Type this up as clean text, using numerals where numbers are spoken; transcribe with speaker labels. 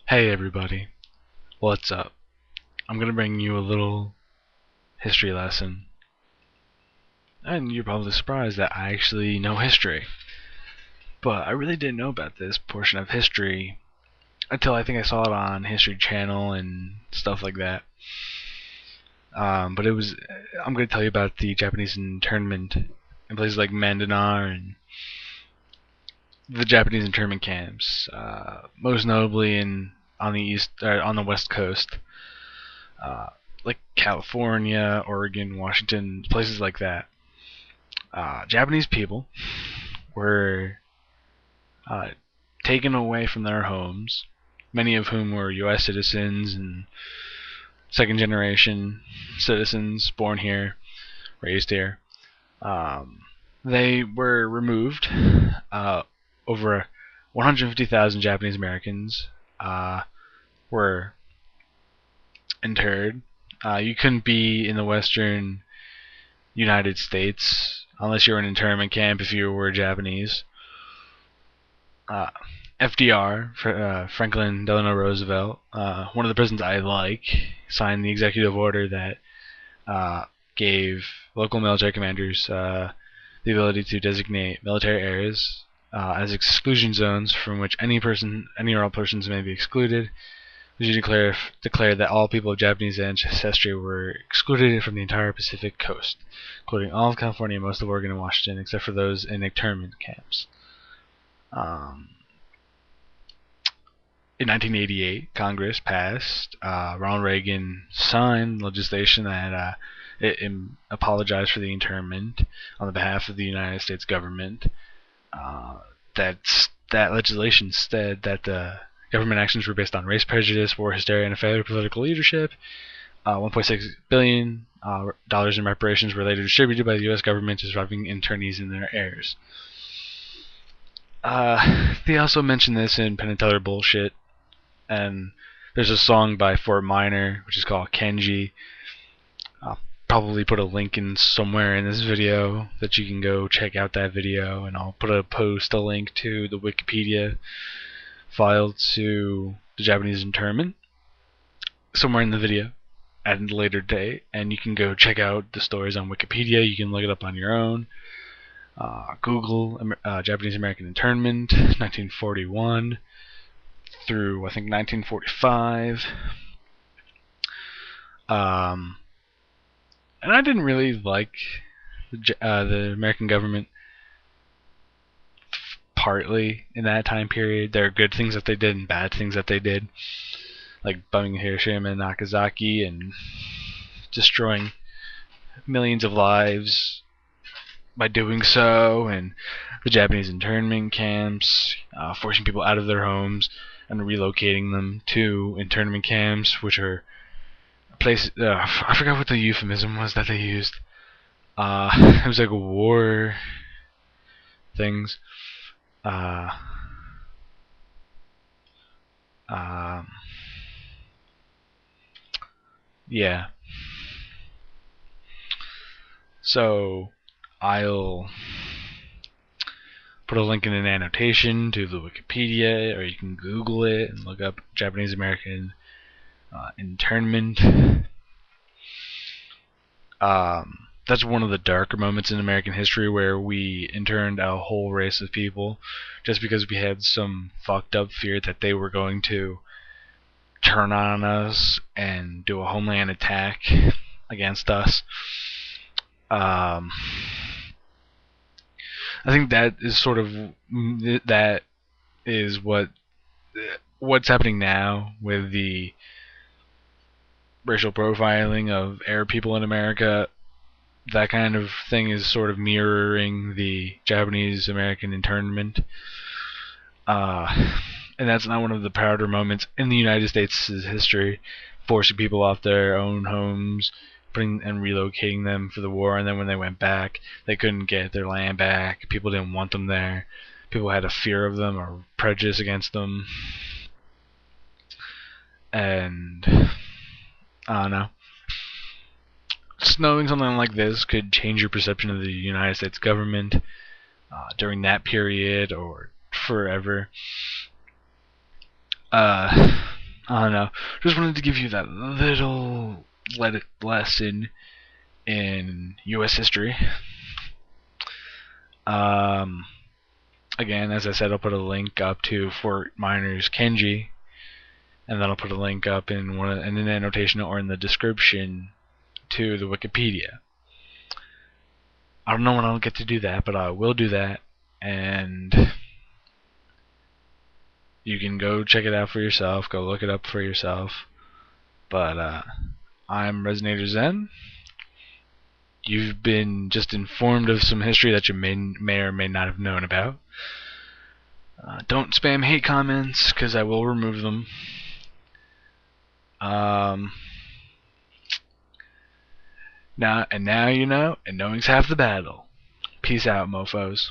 Speaker 1: Hey everybody, what's up? I'm gonna bring you a little history lesson. And you're probably surprised that I actually know history. But I really didn't know about this portion of history until I think I saw it on History Channel and stuff like that. But I'm gonna tell you about the Japanese internment in places like Mandanar and the Japanese internment camps. Most notably on the West Coast. Like California, Oregon, Washington, places like that. Japanese people were uh, taken away from their homes, many of whom were U.S. citizens and second generation citizens born here, raised here. Um, they were removed. Over 150,000 Japanese Americans were interred. You couldn't be in the Western United States unless you were in an internment camp if you were Japanese. Uh, FDR, Franklin Delano Roosevelt, one of the presidents I like, signed the executive order that gave local military commanders the ability to designate military areas as exclusion zones from which any or all persons may be excluded. Which declared that all people of Japanese ancestry were excluded from the entire Pacific coast, including all of California and most of Oregon and Washington, except for those in internment camps. In 1988, Congress passed. Ronald Reagan signed legislation that apologized for the internment on the behalf of the United States government. That legislation said that the government actions were based on race prejudice, war hysteria, and a failure of political leadership. $1.6 billion in reparations were later distributed by the U.S. government to surviving internees and their heirs. They also mentioned this in Penn and Teller Bullshit, and there's a song by Fort Minor, which is called Kenji. I'll probably put a link in somewhere in this video that you can go check out that video, and I'll post a link to the Wikipedia file to the Japanese internment somewhere in the video at a later date, and you can go check out the stories on Wikipedia. You can look it up on your own. Google Japanese American internment 1941 through I think 1945. And I didn't really like the American government partly in that time period. There are good things that they did and bad things that they did, like bombing Hiroshima and Nagasaki and destroying millions of lives by doing so, and the Japanese internment camps, forcing people out of their homes and relocating them to internment camps, which are places. I forgot what the euphemism was that they used. It was like war things. Yeah. So I'll put a link in an annotation to the Wikipedia, or you can Google it and look up Japanese American internment. That's one of the darker moments in American history where we interned a whole race of people just because we had some fucked up fear that they were going to turn on us and do a homeland attack against us. I think that is what's happening now with the racial profiling of Arab people in America. That kind of thing is sort of mirroring the Japanese American internment. And that's not one of the prouder moments in the United States' history, forcing people off their own homes, and relocating them for the war, and then when they went back, they couldn't get their land back. People didn't want them there. People had a fear of them or prejudice against them. And I don't know. Knowing something like this could change your perception of the United States government during that period or forever. I don't know. Just wanted to give you that little lesson in U.S. history. Again, as I said, I'll put a link up to Fort Miners Kenji, and then I'll put a link up in an annotation or in the description to the Wikipedia. I don't know when I'll get to do that, but I will do that, and you can go check it out for yourself, go look it up for yourself. But I'm RezenatorZen. You've been just informed of some history that you may or may not have known about. Don't spam hate comments, because I will remove them. Now you know, and knowing's half the battle. Peace out, mofos.